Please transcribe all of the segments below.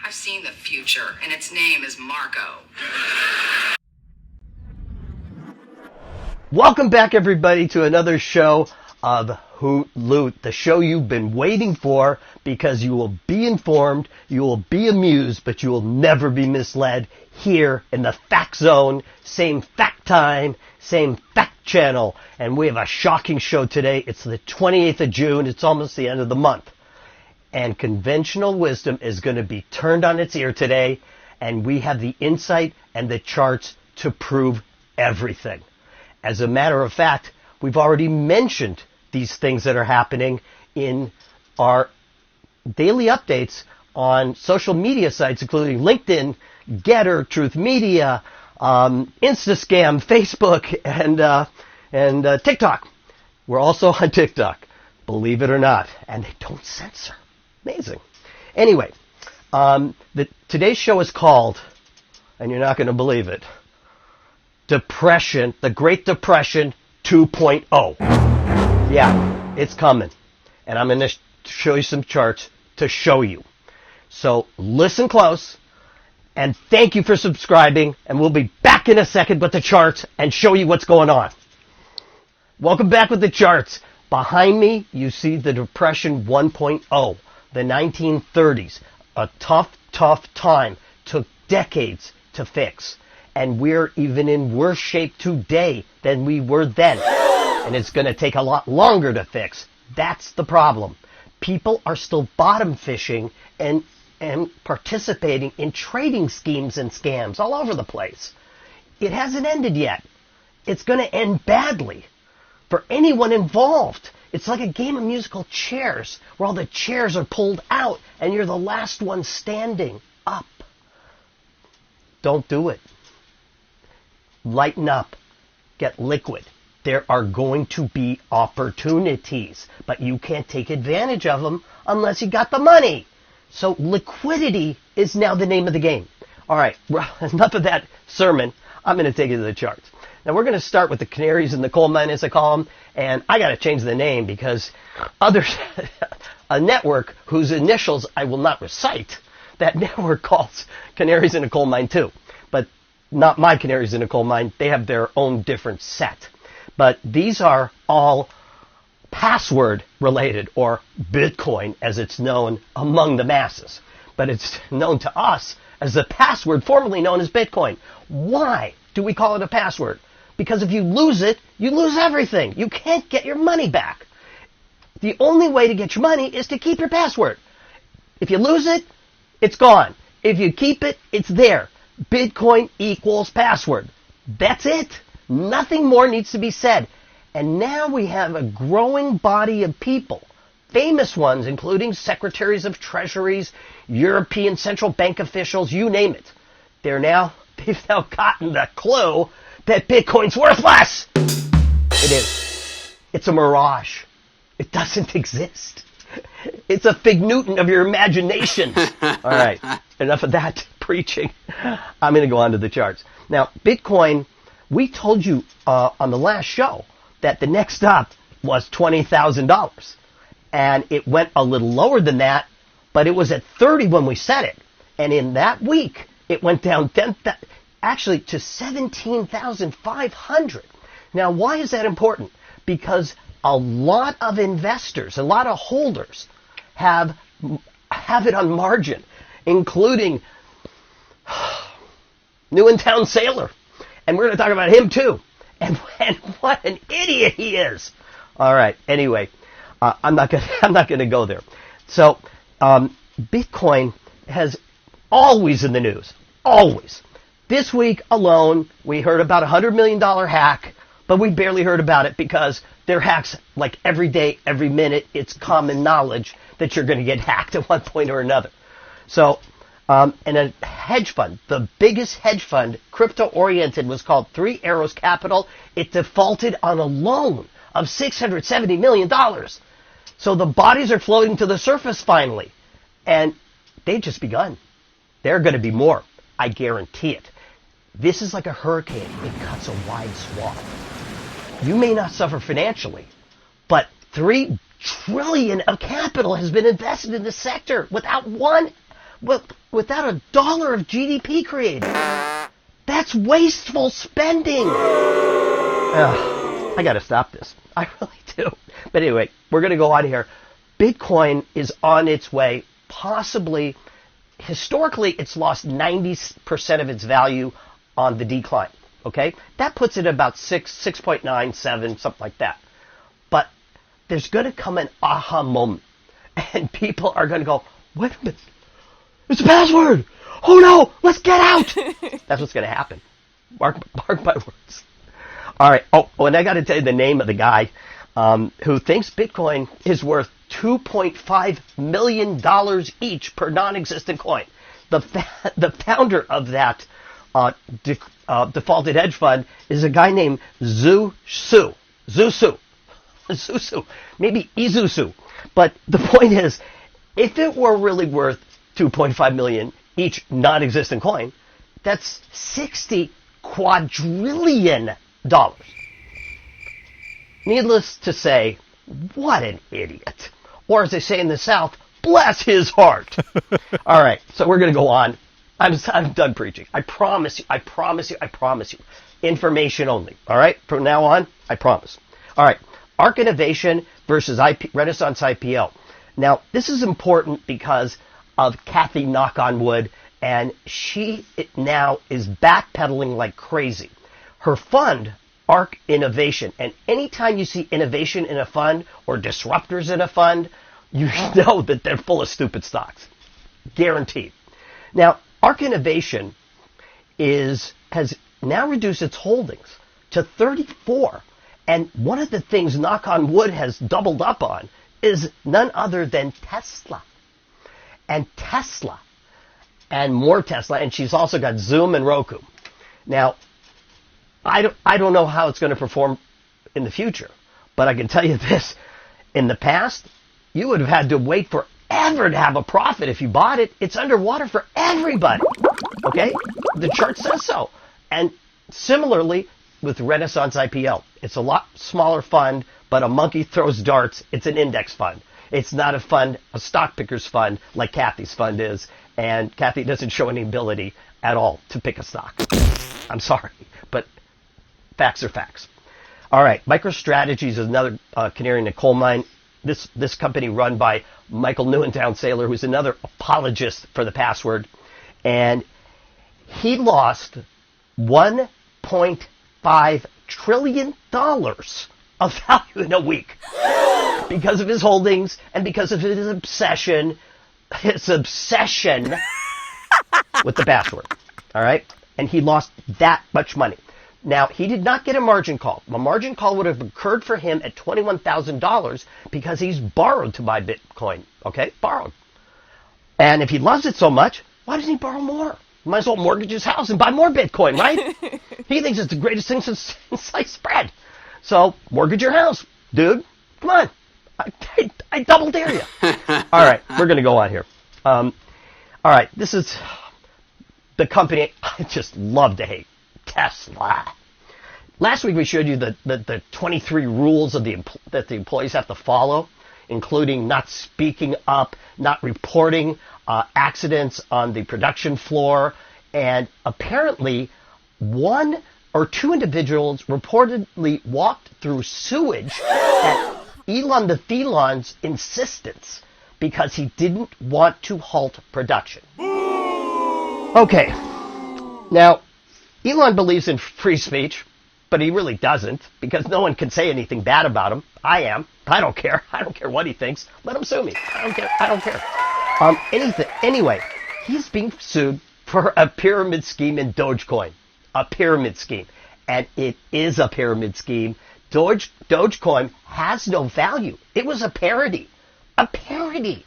I've seen the future, and its name is Marco. Welcome back, everybody, to another show of Hoot Loot, the show you've been waiting for, because you will be informed, you will be amused, but you will never be misled here in the Fact Zone. Same fact time, same fact channel. And we have a shocking show today. It's the 28th of June. It's almost the end of the month. And conventional wisdom is going to be turned on its ear today. And we have the insight and the charts to prove everything. As a matter of fact, we've already mentioned these things that are happening in our daily updates on social media sites, including LinkedIn, Getter, Truth Media, Instascam, Facebook, and TikTok. We're also on TikTok, believe it or not, and they don't censor. Amazing. Anyway, today's show is called, and you're not going to believe it, Depression, the Great Depression 2.0. Yeah, it's coming. And I'm going to show you some charts to show you. So listen close, and thank you for subscribing, and we'll be back in a second with the charts and show you what's going on. Welcome back with the charts. Behind me, you see the Depression 1.0, the 1930s. A tough time. Took decades to fix. And we're even in worse shape today than we were then. And it's going to take a lot longer to fix. That's the problem. People are still bottom fishing and participating in trading schemes and scams all over the place. It hasn't ended yet. It's going to end badly for anyone involved. It's like a game of musical chairs where all the chairs are pulled out and you're the last one standing up. Don't do it. Lighten up. Get liquid. There are going to be opportunities, but you can't take advantage of them unless you got the money. So liquidity is now the name of the game. All right, enough of that sermon. I'm going to take you to the charts. Now we're going to start with the canaries in the coal mine, as I call them, and I got to change the name because a network whose initials I will not recite, that network calls canaries in a coal mine too. But not my canaries in a coal mine. They have their own different set. But these are all password related, or Bitcoin as it's known among the masses. But it's known to us as the password formerly known as Bitcoin. Why do we call it a password? Because if you lose it, you lose everything. You can't get your money back. The only way to get your money is to keep your password. If you lose it, it's gone. If you keep it, it's there. Bitcoin equals password. That's it. Nothing more needs to be said. And now we have a growing body of people, famous ones, including secretaries of treasuries, European central bank officials, you name it. They've now gotten the clue that Bitcoin's worthless. It is. It's a mirage. It doesn't exist. It's a Fig Newton of your imagination. All right, enough of that preaching. I'm going to go on to the charts. Now, Bitcoin, we told you on the last show that the next stop was $20,000. And it went a little lower than that, but it was at 30 when we said it. And in that week, it went down actually to 17,500. Now, why is that important? Because a lot of investors, a lot of holders have it on margin, including New in Town Sailor. And we're going to talk about him too. And what an idiot he is. All right. Anyway, I'm not going to go there. So, Bitcoin has always in the news. Always. This week alone, we heard about a $100 million hack, but we barely heard about it because they're hacks like every day, every minute. It's common knowledge that you're going to get hacked at one point or another. So, and a hedge fund, the biggest hedge fund, crypto-oriented, was called Three Arrows Capital. It defaulted on a loan of $670 million. So the bodies are floating to the surface finally. And they've just begun. There are going to be more. I guarantee it. This is like a hurricane. It cuts a wide swath. You may not suffer financially, but $3 trillion of capital has been invested in the sector without one without $1 of GDP created. That's wasteful spending. I got to stop this. I really do. But anyway, we're going to go on here. Bitcoin is on its way, possibly, historically, it's lost 90% of its value on the decline. Okay? That puts it about 6.97, something like that. But there's going to come an aha moment. And people are going to go, wait a minute. It's a password. Oh no, let's get out. That's what's going to happen. Mark my words. All right. Oh, and I got to tell you the name of the guy who thinks Bitcoin is worth $2.5 million each per non-existent coin. The founder of that defaulted hedge fund is a guy named Zusu. Maybe Izusu. But the point is, if it were really worth $2.5 million each non-existent coin, that's $60 quadrillion. Needless to say, what an idiot. Or as they say in the South, bless his heart. All right, so we're going to go on. I'm done preaching. I promise you. Information only. All right, from now on, I promise. All right, ARK Innovation versus Renaissance IPO. Now, this is important because of Kathy knock on wood, and she now is backpedaling like crazy. Her fund, ARK Innovation, and anytime you see innovation in a fund or disruptors in a fund, you know that they're full of stupid stocks. Guaranteed. Now, ARK Innovation has now reduced its holdings to 34. And one of the things, knock on wood, has doubled up on is none other than Tesla. And more Tesla. And she's also got Zoom and Roku. Now, I don't know how it's going to perform in the future. But I can tell you this. In the past, you would have had to wait forever to have a profit if you bought it. It's underwater for everybody. Okay? The chart says so. And similarly with Renaissance IPO. It's a lot smaller fund, but a monkey throws darts. It's an index fund. It's not a stock picker's fund like Kathy's fund is. And Kathy doesn't show any ability at all to pick a stock. I'm sorry, but facts are facts. All right, MicroStrategy is another canary in the coal mine. This company run by Michael Neuentown-Saylor, who's another apologist for the password. And he lost $1.5 trillion of value in a week because of his holdings and because of his obsession with the password. All right? And he lost that much money. Now, he did not get a margin call. A margin call would have occurred for him at $21,000 because he's borrowed to buy Bitcoin. Okay? Borrowed. And if he loves it so much, why doesn't he borrow more? Might as well mortgage his house and buy more Bitcoin, right? He thinks it's the greatest thing since sliced bread. So, mortgage your house, dude. Come on. I double dare you. All right, we're going to go on here. All right, this is the company I just love to hate, Tesla. Last week we showed you the 23 rules that the employees have to follow, including not speaking up, not reporting accidents on the production floor, and apparently one or two individuals reportedly walked through sewage at Elon the Thelon's insistence because he didn't want to halt production. Okay, now Elon believes in free speech, but he really doesn't because no one can say anything bad about him. I don't care. I don't care what he thinks. Let him sue me. I don't care. Anyway, he's being sued for a pyramid scheme in Dogecoin. A pyramid scheme. And it is a pyramid scheme. Dogecoin has no value. It was a parody. A parody.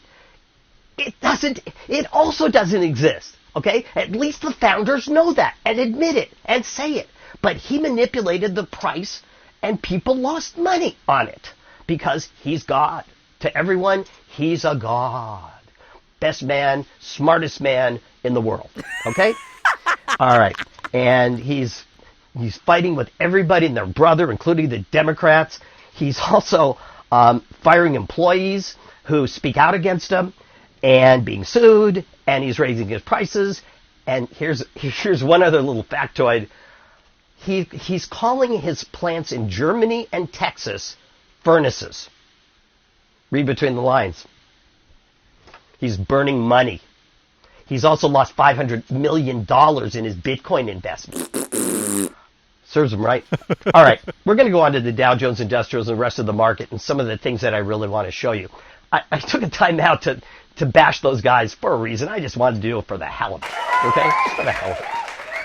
It also doesn't exist. Okay? At least the founders know that and admit it and say it. But he manipulated the price and people lost money on it because he's God. To everyone, he's a god. Best man, smartest man in the world. Okay? All right. And he's fighting with everybody and their brother, including the Democrats. He's also firing employees who speak out against him and being sued. and he's raising his prices. And here's one other little factoid. He's calling his plants in Germany and Texas furnaces. Read between the lines. He's burning money. He's also lost $500 million in his Bitcoin investment. Serves him right. All right, we're going to go on to the Dow Jones Industrials and the rest of the market and some of the things that I really want to show you. I took a time out to bash those guys for a reason. I just wanted to do it for the hell of it. Okay? Just for the hell of it.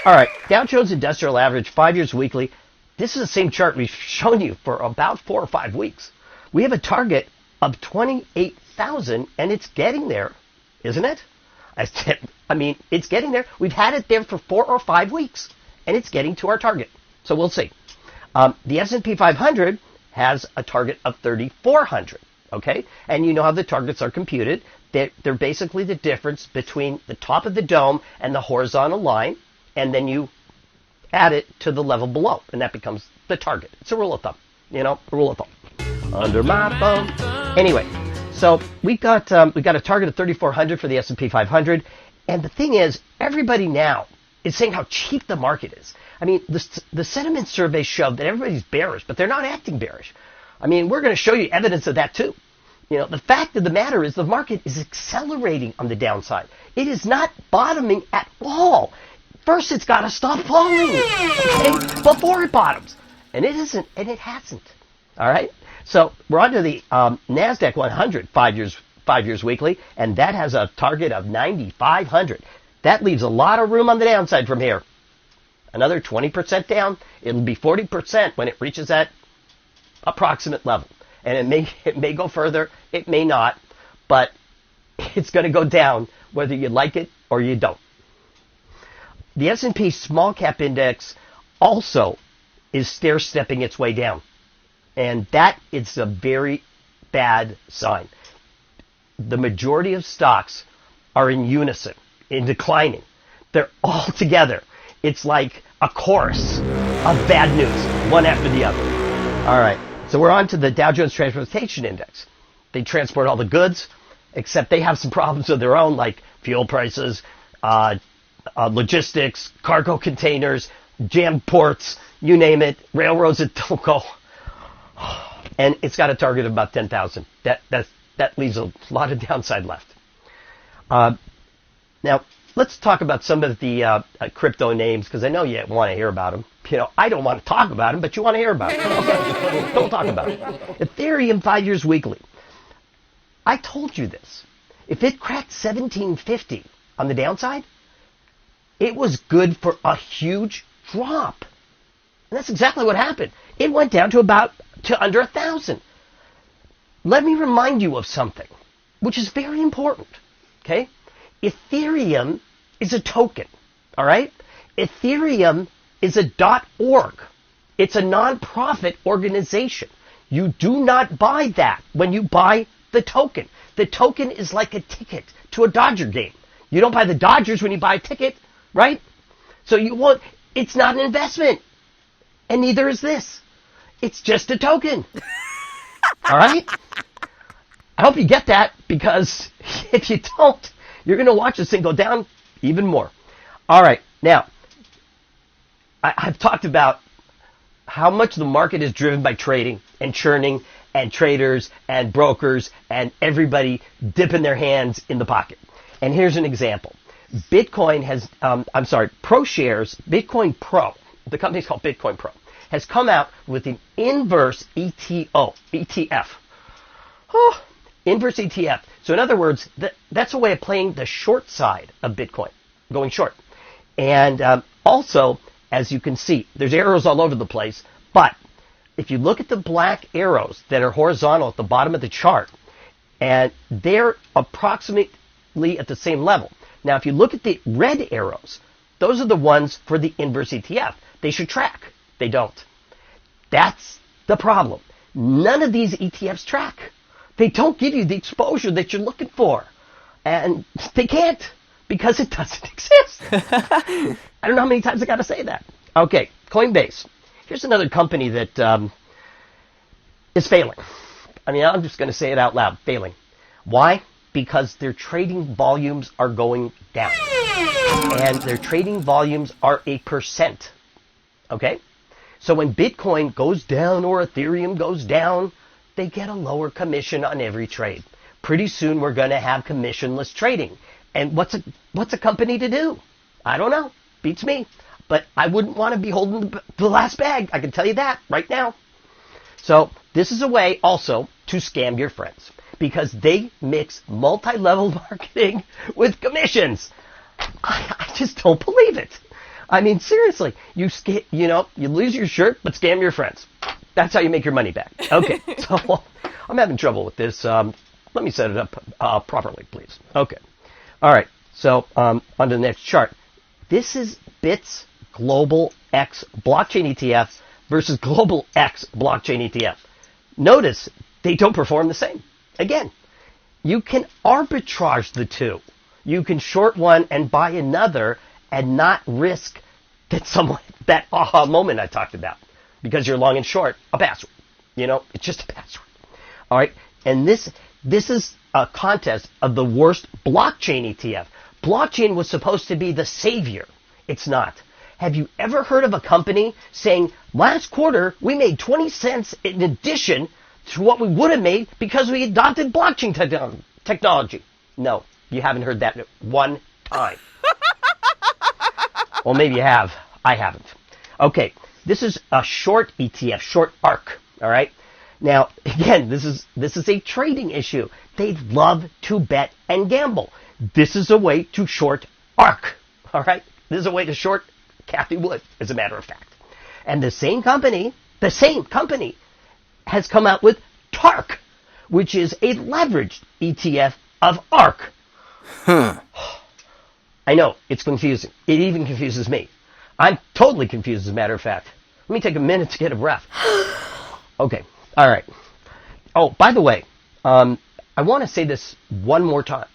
All right, Dow Jones Industrial Average, 5 years weekly. This is the same chart we've shown you for about 4 or 5 weeks. We have a target of 28,000, and it's getting there, isn't it? I mean, it's getting there. We've had it there for 4 or 5 weeks, and it's getting to our target. So we'll see. The S&P 500 has a target of 3,400, okay? And you know how the targets are computed. They're basically the difference between the top of the dome and the horizontal line, and then you add it to the level below, and that becomes the target. It's a rule of thumb, a rule of thumb. Under my thumb. Anyway, so we got a target of 3,400 for the S&P 500, and the thing is, everybody now is saying how cheap the market is. I mean, the sentiment surveys show that everybody's bearish, but they're not acting bearish. I mean, we're going to show you evidence of that too. The fact of the matter is the market is accelerating on the downside. It is not bottoming at all. First, it's got to stop falling, okay, before it bottoms. And it isn't, and it hasn't. All right? So we're on to the NASDAQ 100, 5 years weekly, and that has a target of 9,500. That leaves a lot of room on the downside from here. Another 20% down. It'll be 40% when it reaches that approximate level. And it may go further, it may not, but it's going to go down whether you like it or you don't. The S&P Small Cap Index also is stair-stepping its way down. And that is a very bad sign. The majority of stocks are in unison, in declining. They're all together. It's like a chorus of bad news, one after the other. All right. So we're on to the Dow Jones Transportation Index. They transport all the goods, except they have some problems of their own, like fuel prices, logistics, cargo containers, jammed ports, you name it, railroads that don't go. And it's got a target of about 10,000. That leaves a lot of downside left. Now, let's talk about some of the crypto names, because I know you want to hear about them. I don't want to talk about them, but you want to hear about them. Okay, don't talk about it. Ethereum 5 years weekly. I told you this. If it cracked 1750 on the downside, it was good for a huge drop. And that's exactly what happened. It went down to under 1,000. Let me remind you of something, which is very important. Okay? Ethereum is a token. All right? Ethereum is a .org. It's a non-profit organization. You do not buy that when you buy the token. The token is like a ticket to a Dodger game. You don't buy the Dodgers when you buy a ticket, right? So it's not an investment. And neither is this. It's just a token. All right? I hope you get that, because if you don't, you're going to watch this thing go down even more. All right. Now, I've talked about how much the market is driven by trading and churning and traders and brokers and everybody dipping their hands in the pocket. And here's an example. Bitcoin has, ProShares, Bitcoin Pro, the company's called Bitcoin Pro, has come out with an inverse ETF. Oh, inverse ETF. So in other words, that's a way of playing the short side of Bitcoin, going short. And also, as you can see, there's arrows all over the place, but if you look at the black arrows that are horizontal at the bottom of the chart, and they're approximately at the same level. Now, if you look at the red arrows, those are the ones for the inverse ETF. They should track. They don't. That's the problem. None of these ETFs track. They don't give you the exposure that you're looking for. And they can't, because it doesn't exist. I don't know how many times I got to say that. Okay, Coinbase. Here's another company that is failing. I mean, I'm just going to say it out loud, failing. Why? because their trading volumes are going down. And their trading volumes are 8%. Okay? So when Bitcoin goes down or Ethereum goes down, they get a lower commission on every trade. Pretty soon we're going to have commissionless trading. And what's a company to do? I don't know. Beats me. But I wouldn't want to be holding the last bag. I can tell you that right now. So this is a way also to scam your friends, because they mix multi-level marketing with commissions. I just don't believe it. I mean, seriously, you lose your shirt, but scam your friends. That's how you make your money back. Okay, so I'm having trouble with this. Let me set it up properly, please. Okay. All right, so on to the next chart. This is BITS Global X Blockchain ETF versus Global X Blockchain ETF. Notice they don't perform the same. Again, you can arbitrage the two. You can short one and buy another and not risk that aha moment I talked about, because you're long and short a password. It's just a password. All right, and this is a contest of the worst blockchain ETF. Blockchain was supposed to be the savior. It's not. Have you ever heard of a company saying, last quarter we made 20 cents in addition to what we would have made because we adopted blockchain technology? No, you haven't heard that one time. Well, maybe you have. I haven't. Okay, this is a short ETF, short ARK. All right. Now, again, this is a trading issue. They love to bet and gamble. This is a way to short ARK. All right. This is a way to short Cathie Wood, as a matter of fact. And the same company has come out with TARK, which is a leveraged ETF of ARK. I know, it's confusing. It even confuses me. I'm totally confused, as a matter of fact. Let me take a minute to get a breath. Okay, all right. Oh, by the way, I want to say this one more time.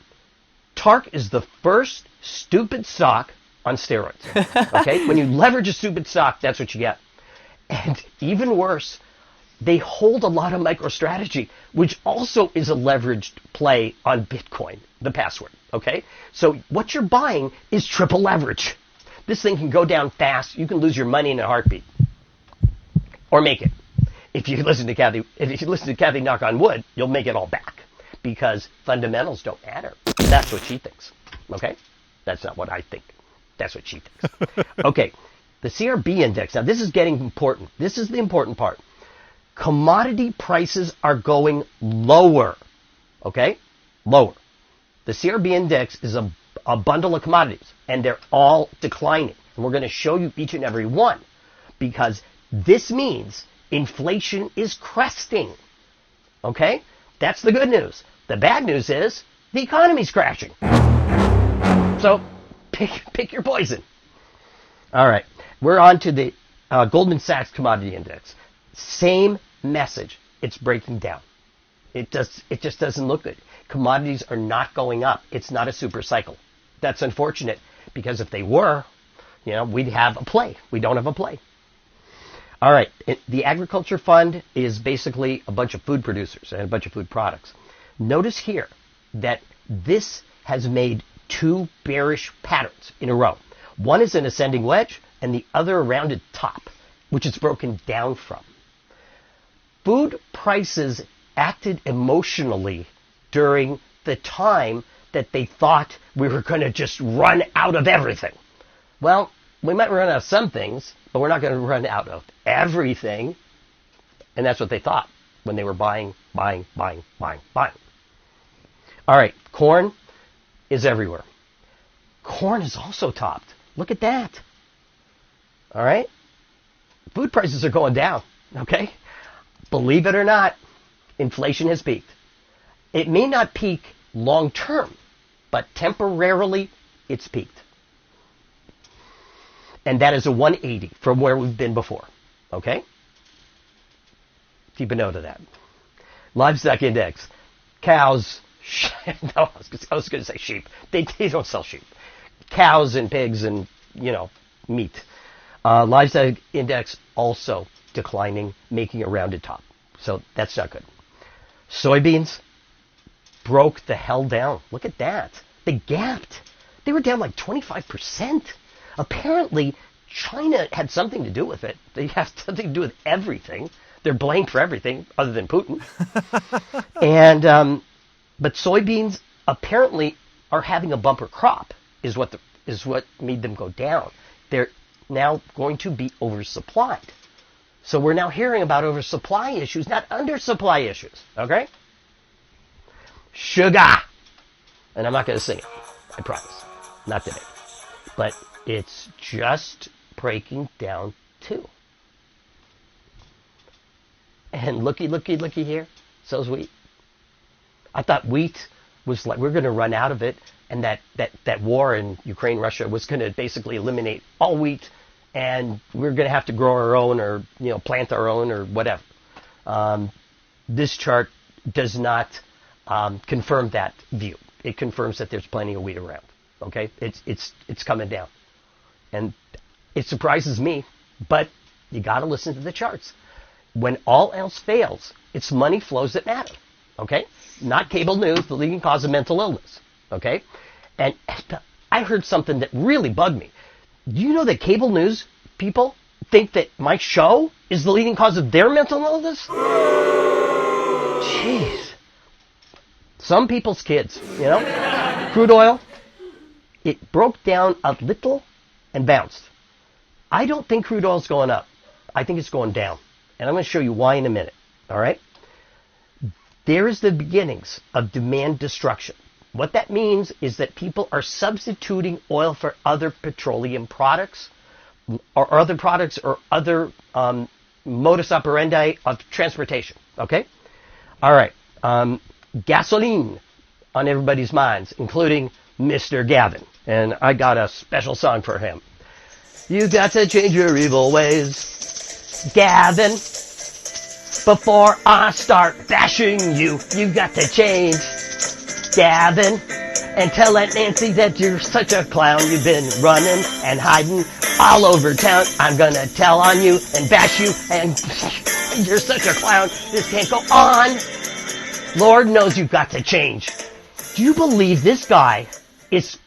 TARK is the first stupid stock on steroids. Okay? When you leverage a stupid stock, that's what you get. And even worse, they hold a lot of MicroStrategy, which also is a leveraged play on Bitcoin, the password. Okay? So what you're buying is triple leverage. This thing can go down fast. You can lose your money in a heartbeat. Or make it. If you listen to Cathie knock on wood, you'll make it all back. Because fundamentals don't matter. That's what she thinks. Okay? That's not what I think. That's what she thinks. Okay. The CRB index. Now, this is getting important. This is the important part. Commodity prices are going lower. Okay? Lower. The CRB index is a bundle of commodities, and they're all declining. And we're going to show you each and every one, because this means inflation is cresting. Okay? That's the good news. The bad news is the economy's crashing. So pick your poison. All right. We're on to the Goldman Sachs Commodity Index. Same message. It's breaking down. It just doesn't look good. Commodities are not going up. It's not a super cycle. That's unfortunate, because if they were, we'd have a play. We don't have a play. All right. The agriculture fund is basically a bunch of food producers and a bunch of food products. Notice here that this has made two bearish patterns in a row. One is an ascending wedge, and the other a rounded top, which it's broken down from. Food prices acted emotionally during the time that they thought we were going to just run out of everything. Well, we might run out of some things, but we're not going to run out of everything. And that's what they thought when they were buying. All right, corn is everywhere. Corn is also topped. Look at that. All right? Food prices are going down, okay? Believe it or not, inflation has peaked. It may not peak long term, but temporarily it's peaked. And that is a 180 from where we've been before, okay? Keep a note of that. Livestock index. Cows. No, I was going to say sheep. They don't sell sheep. Cows and pigs and, meat. Livestock index also declining, making a rounded top. So that's not good. Soybeans, broke the hell down. Look at that. They gapped. They were down like 25%. Apparently, China had something to do with it. They have something to do with everything. They're blamed for everything other than Putin. But soybeans apparently are having a bumper crop, is what made them go down. They're now going to be oversupplied. So we're now hearing about oversupply issues, not undersupply issues. Okay? Sugar. And I'm not going to sing it. I promise. Not today. But it's just breaking down too. And looky here. So's wheat. I thought wheat was like, we're going to run out of it. And that war in Ukraine, Russia was going to basically eliminate all wheat. And we're going to have to grow our own or, plant our own or whatever. This chart does not confirm that view. It confirms that there's plenty of wheat around. Okay? It's coming down. And it surprises me, but you got to listen to the charts. When all else fails, it's money flows that matter. Okay? Not cable news, the leading cause of mental illness. Okay? And I heard something that really bugged me. Do you know that cable news people think that my show is the leading cause of their mental illness? Jeez. Some people's kids, Crude oil, it broke down a little and bounced. I don't think crude oil is going up. I think it's going down. And I'm going to show you why in a minute. All right? There is the beginnings of demand destruction. What that means is that people are substituting oil for other petroleum products or other modus operandi of transportation. Okay? All right. Gasoline on everybody's minds, including Mr. Gavin. And I got a special song for him. You got to change your evil ways, Gavin. Before I start bashing you, you got to change, Gavin. And tell Aunt Nancy that you're such a clown. You've been running and hiding all over town. I'm going to tell on you and bash you. And you're such a clown. This can't go on. Lord knows you've got to change. Do you believe this guy is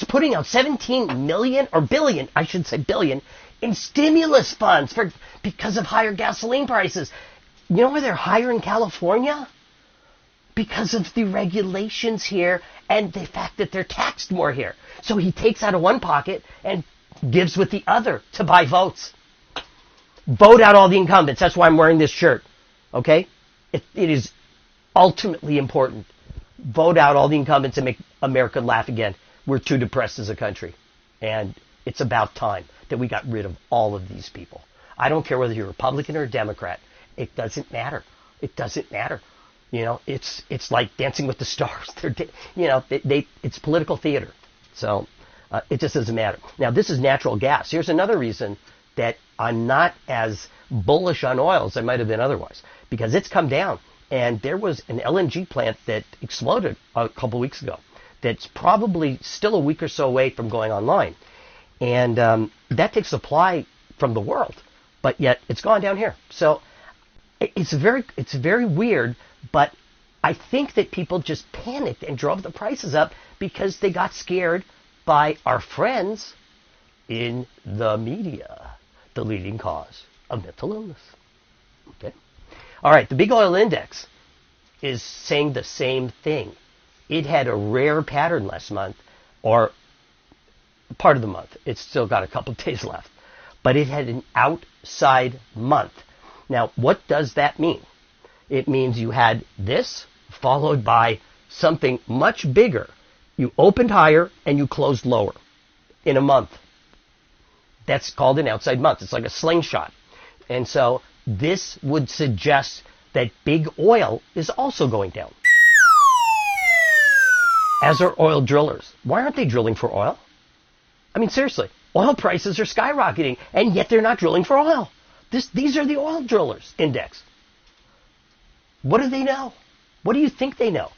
putting out 17 million or billion, I should say billion, in stimulus funds because of higher gasoline prices? You know why they're higher in California? Because of the regulations here and the fact that they're taxed more here. So he takes out of one pocket and gives with the other to buy votes. Vote out all the incumbents. That's why I'm wearing this shirt. Okay? It is ultimately important. Vote out all the incumbents and make America laugh again. We're too depressed as a country. And it's about time that we got rid of all of these people. I don't care whether you're a Republican or a Democrat. It doesn't matter. It doesn't matter. It's like Dancing with the Stars. It's political theater. So it just doesn't matter. Now, this is natural gas. Here's another reason that I'm not as bullish on oil as I might have been otherwise. Because it's come down. And there was an LNG plant that exploded a couple weeks ago that's probably still a week or so away from going online. And that takes supply from the world. But yet it's gone down here. So it's very weird, but I think that people just panicked and drove the prices up because they got scared by our friends in the media, the leading cause of mental illness. Okay? All right, the big oil index is saying the same thing. It had a rare pattern last month, or part of the month. It's still got a couple of days left. But it had an outside month. Now, what does that mean? It means you had this followed by something much bigger. You opened higher and you closed lower in a month. That's called an outside month. It's like a slingshot. And so this would suggest that big oil is also going down. As are oil drillers. Why aren't they drilling for oil? I mean, seriously, oil prices are skyrocketing, and yet they're not drilling for oil. These are the oil drillers index. What do they know? What do you think they know?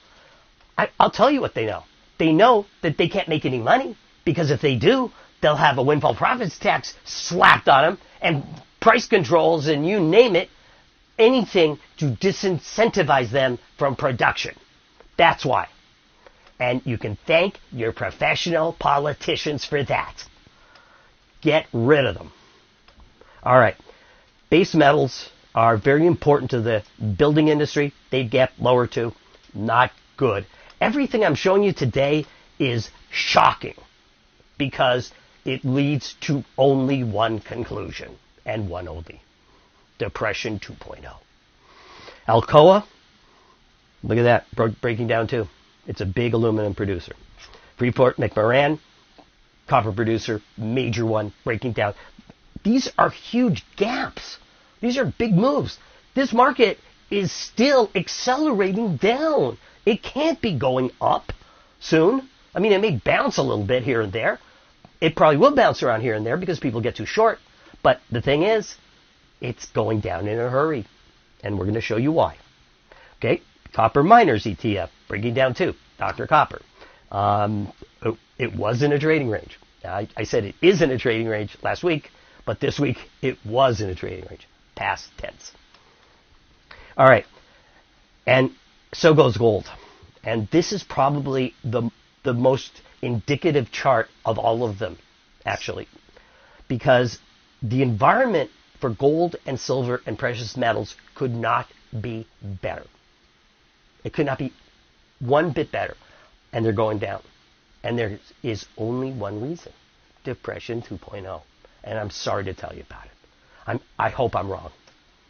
I'll tell you what they know. They know that they can't make any money, because if they do, they'll have a windfall profits tax slapped on them, and price controls, and you name it, anything to disincentivize them from production. That's why. And you can thank your professional politicians for that. Get rid of them. All right. Base metals are very important to the building industry. They get lower too. Not good. Everything I'm showing you today is shocking because it leads to only one conclusion, and one only. Depression 2.0. Alcoa, look at that, breaking down too. It's a big aluminum producer. Freeport McMoran, copper producer, major one, breaking down. These are huge gaps. These are big moves. This market is still accelerating down. It can't be going up soon. I mean, it may bounce a little bit here and there. It probably will bounce around here and there because people get too short. But the thing is, it's going down in a hurry. And we're going to show you why. Okay, Copper Miners ETF, breaking down too. Dr. Copper. It was in a trading range. I said it is in a trading range last week, but this week it was in a trading range. Past tense. All right. And so goes gold. And this is probably the most indicative chart of all of them, actually. Because the environment for gold and silver and precious metals could not be better. It could not be one bit better. And they're going down. And there is only one reason. Depression 2.0. And I'm sorry to tell you about it. I hope I'm wrong.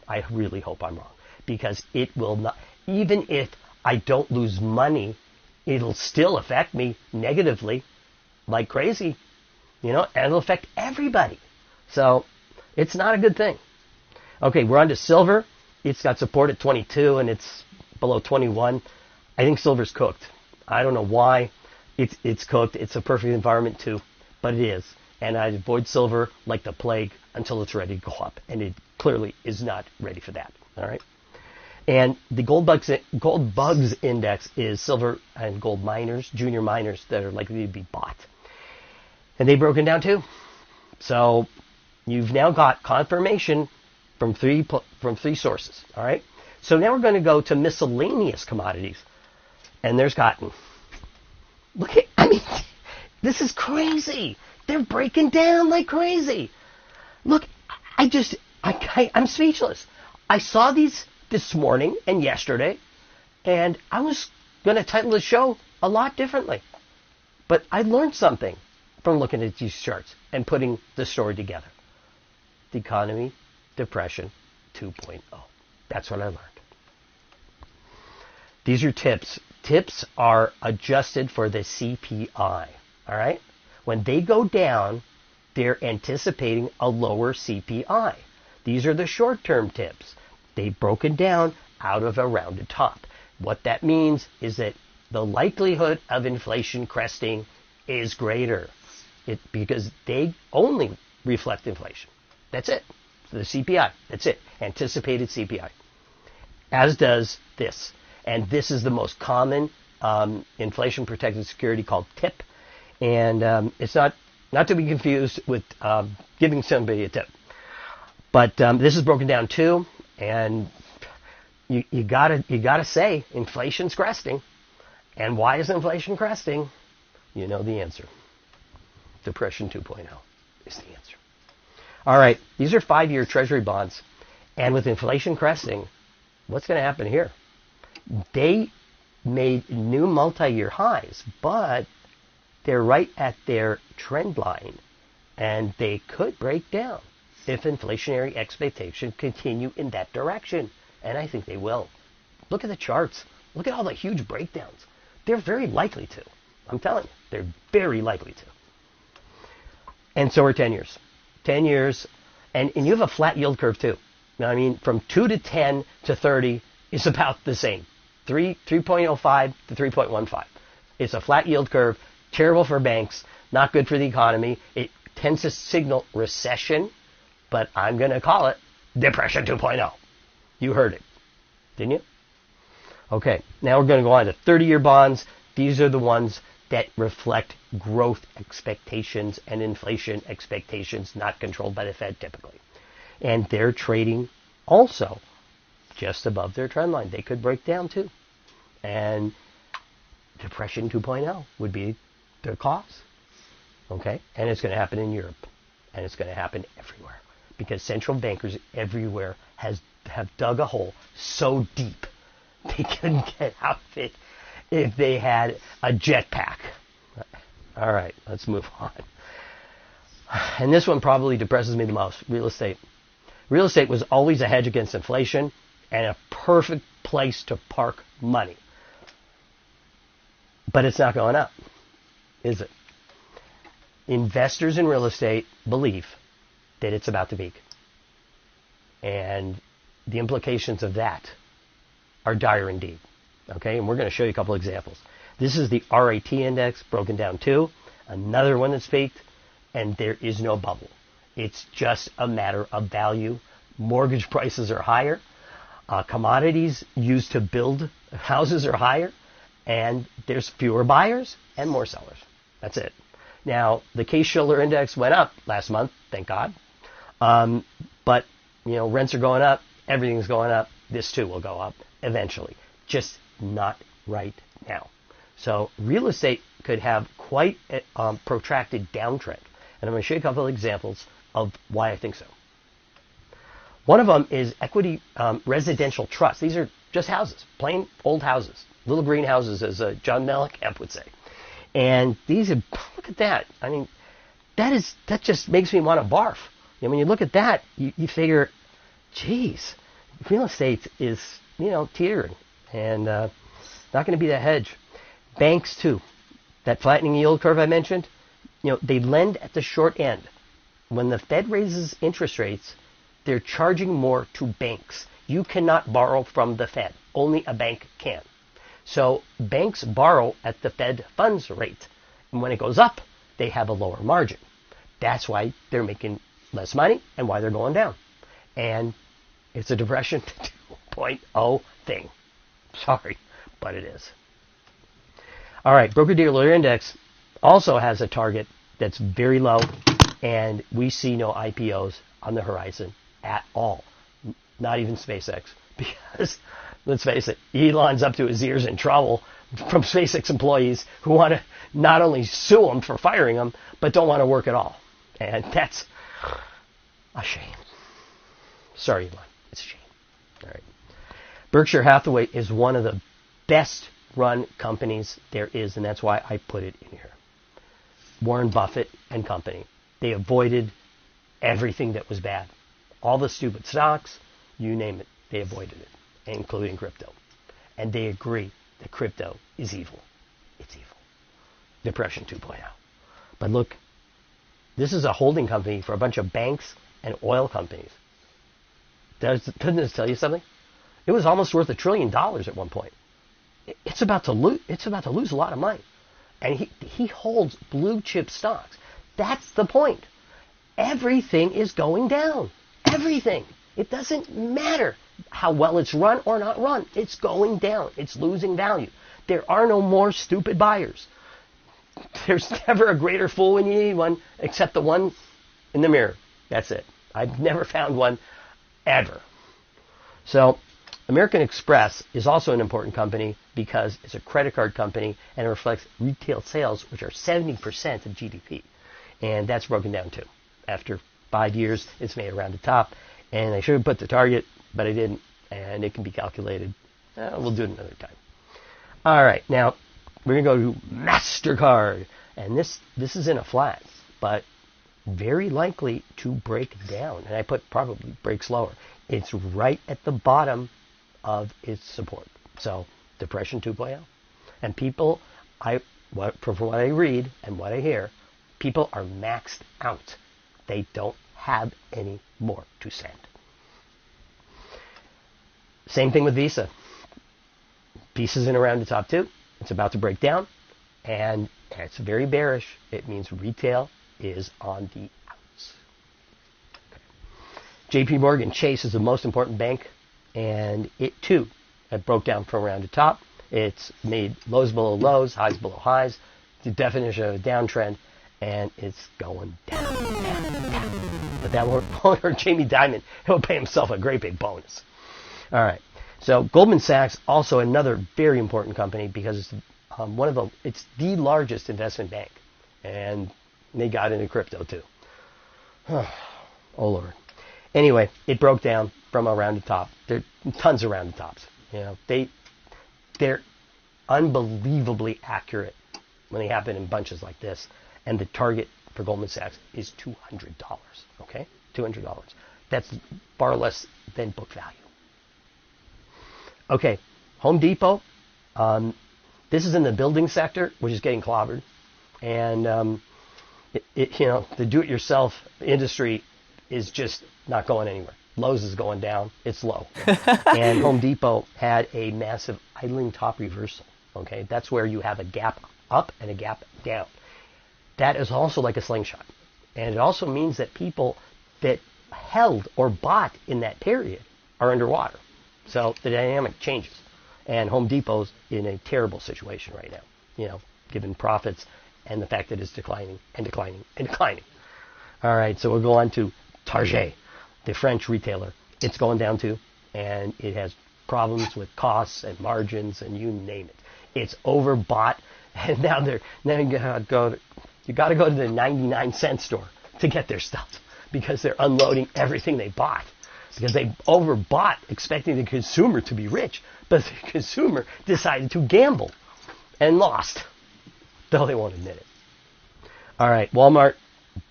I really hope I'm wrong. Because it will not, even if I don't lose money, it'll still affect me negatively like crazy. You know, and it'll affect everybody. So it's not a good thing. Okay, we're on to silver. It's got support at 22 and it's below 21. I think silver's cooked. I don't know why. It's cooked. It's a perfect environment too, but it is. And I avoid silver like the plague until it's ready to go up. And it clearly is not ready for that. All right. And the gold bugs index is silver and gold miners, junior miners that are likely to be bought. And they've broken down too. So you've now got confirmation from three sources. All right. So now we're going to go to miscellaneous commodities. And there's cotton. Look at, I mean, this is crazy. They're breaking down like crazy. Look, I'm speechless. I saw these this morning and yesterday, and I was going to title the show a lot differently. But I learned something from looking at these charts and putting the story together. The economy, depression 2.0. That's what I learned. These are tips. Tips are adjusted for the CPI. All right? When they go down, they're anticipating a lower CPI. These are the short-term tips. They've broken down out of a rounded top. What that means is that the likelihood of inflation cresting is greater because they only reflect inflation. That's it. The CPI. That's it. Anticipated CPI. As does this. And this is the most common inflation-protected security called TIP. And it's not to be confused with giving somebody a tip. But this is broken down too. And you gotta say inflation's cresting. And why is inflation cresting? You know the answer. Depression 2.0 is the answer. All right, these are 5-year Treasury bonds. And with inflation cresting, what's going to happen here? They made new multi-year highs, but they're right at their trend line. And they could break down if inflationary expectations continue in that direction. And I think they will. Look at the charts. Look at all the huge breakdowns. They're very likely to. I'm telling you, they're very likely to. And so are 10 years. 10 years. And you have a flat yield curve too. Now, I mean, from 2 to 10 to 30 is about the same. 3.05 to 3.15. It's a flat yield curve. Terrible for banks. Not good for the economy. It tends to signal recession. But I'm going to call it Depression 2.0. You heard it. Didn't you? Okay. Now we're going to go on to 30-year bonds. These are the ones that reflect growth expectations and inflation expectations not controlled by the Fed typically. And they're trading also just above their trend line. They could break down too. And Depression 2.0 would be the cause. Okay? And it's going to happen in Europe. And it's going to happen everywhere. Because central bankers everywhere have dug a hole so deep they couldn't get out of it if they had a jetpack. All right, let's move on. And this one probably depresses me the most, real estate. Real estate was always a hedge against inflation and a perfect place to park money. But it's not going up, is it? Investors in real estate believe that it's about to peak. And the implications of that are dire indeed. Okay, and we're going to show you a couple examples. This is the RAT index broken down too. Another one that's peaked, and there is no bubble. It's just a matter of value. Mortgage prices are higher. Commodities used to build houses are higher. And there's fewer buyers and more sellers. That's it. Now, the Case-Shiller index went up last month, thank God. But, rents are going up. Everything's going up. This too will go up eventually. Just not right now. So real estate could have quite a protracted downtrend. And I'm going to show you a couple of examples of why I think so. One of them is equity residential trust. These are just houses, plain old houses, little green houses, as John Mellencamp would say. And these are, look at that. I mean, that just makes me want to barf. When you look at that, you figure, geez, real estate is, teetering and not going to be that hedge. Banks too. That flattening yield curve I mentioned, they lend at the short end. When the Fed raises interest rates, they're charging more to banks. You cannot borrow from the Fed. Only a bank can. So banks borrow at the Fed funds rate. And when it goes up, they have a lower margin. That's why they're making less money and why they're going down. And it's a depression 2.0 thing. Sorry, but it is. All right, broker-dealer index also has a target that's very low, and we see no IPOs on the horizon at all. Not even SpaceX, because let's face it, Elon's up to his ears in trouble from SpaceX employees who want to not only sue him for firing him, but don't want to work at all. And that's a shame. Sorry, Elon. It's a shame. All right. Berkshire Hathaway is one of the best run companies there is, and that's why I put it in here. Warren Buffett and company. They avoided everything that was bad. All the stupid stocks, you name it, they avoided it, including crypto. And they agree that crypto is evil. It's evil. Depression 2.0. But look, this is a holding company for a bunch of banks and oil companies. Doesn't this tell you something? It was almost worth $1 trillion at one point. It's about to lose a lot of money. And he holds blue chip stocks. That's the point. Everything is going down. Everything. It doesn't matter how well it's run or not run. It's going down. It's losing value. There are no more stupid buyers. There's never a greater fool when you need one, except the one in the mirror. That's it. I've never found one ever. So American Express is also an important company because it's a credit card company and it reflects retail sales, which are 70% of GDP. And that's broken down too. After 5 years, it's made around the top. And I should have put the target, but I didn't. And it can be calculated. We'll do it another time. All right. Now, we're going to go to MasterCard. And this is in a flat, but very likely to break down. And I put probably breaks lower. It's right at the bottom of its support. So, Depression 2.0. And people, from what I read and what I hear, people are maxed out. They don't have any more to send. Same thing with Visa. Visa's in around the top 2. It's about to break down. And it's very bearish. It means retail is on the outs. Okay. JP Morgan Chase is the most important bank. And it too broke down from around the top. It's made lows below lows, highs below highs. It's the definition of a downtrend. And it's going down. But that won't hurt Jamie Dimon. He'll pay himself a great big bonus. All right. So Goldman Sachs, also another very important company because it's it's the largest investment bank, and they got into crypto too. Oh Lord. Anyway, it broke down from around the top. There are tons of rounded tops. They're unbelievably accurate when they happen in bunches like this. And the target for Goldman Sachs is $200. Okay, $200. That's far less than book value. Okay, Home Depot. This is in the building sector, which is getting clobbered, and the do-it-yourself industry is just not going anywhere. Lowe's is going down; it's low, and Home Depot had a massive idling top reversal. Okay, that's where you have a gap up and a gap down. That is also like a slingshot, and it also means that people that held or bought in that period are underwater. So the dynamic changes. And Home Depot's in a terrible situation right now, given profits and the fact that it's declining and declining and declining. All right, so we'll go on to Target, the French retailer. It's going down too, and it has problems with costs and margins and you name it. It's overbought, and now you got to go to the 99-cent store to get their stuff because they're unloading everything they bought. Because they overbought expecting the consumer to be rich, but the consumer decided to gamble and lost, though they won't admit it. All right, Walmart,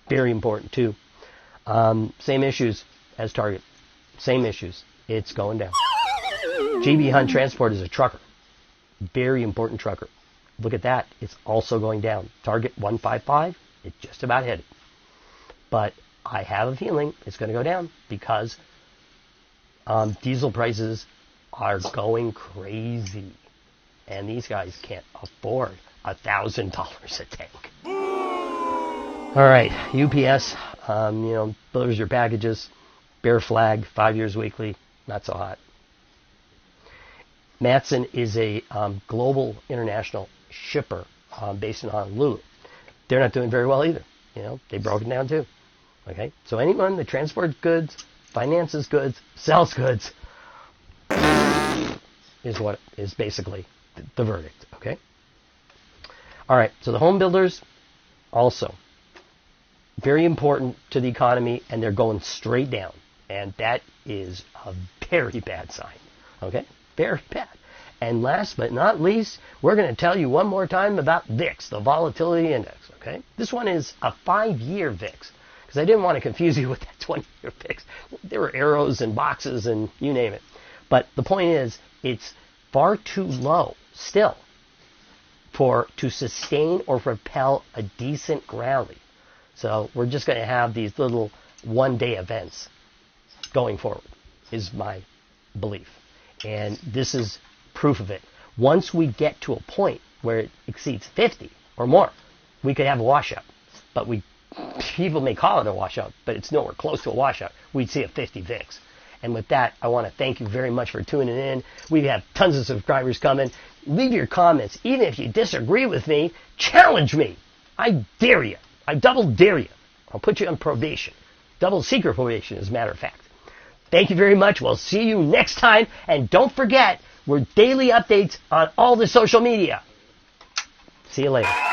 very important too. Same issues as Target, same issues. It's going down. GB Hunt Transport is a trucker, very important trucker. Look at that, it's also going down. Target 155, it just about hit it. But I have a feeling it's going to go down because diesel prices are going crazy, and these guys can't afford $1,000 a tank. All right, UPS, delivers your packages, bear flag, 5 years weekly, not so hot. Matson is a global international shipper based in Honolulu. They're not doing very well either. They broke it down too. Okay, so anyone that transports goods, finances goods, sells goods, is basically the verdict, okay? All right, so the home builders, also very important to the economy, and they're going straight down, and that is a very bad sign, okay? Very bad. And last but not least, we're going to tell you one more time about VIX, the volatility index, okay? This one is a 5-year VIX, because I didn't want to confuse you with that 20-year VIX. There were arrows and boxes and you name it. But the point is, it's far too low still to sustain or propel a decent rally. So we're just going to have these little one-day events going forward, is my belief. And this is proof of it. Once we get to a point where it exceeds 50 or more, we could have a washout. But people may call it a washout, but it's nowhere close to a washout. We'd see a 50 VIX. And with that, I want to thank you very much for tuning in. We have tons of subscribers coming. Leave your comments. Even if you disagree with me, challenge me. I dare you. I double dare you. I'll put you on probation. Double secret probation, as a matter of fact. Thank you very much. We'll see you next time. And don't forget, we're daily updates on all the social media. See you later.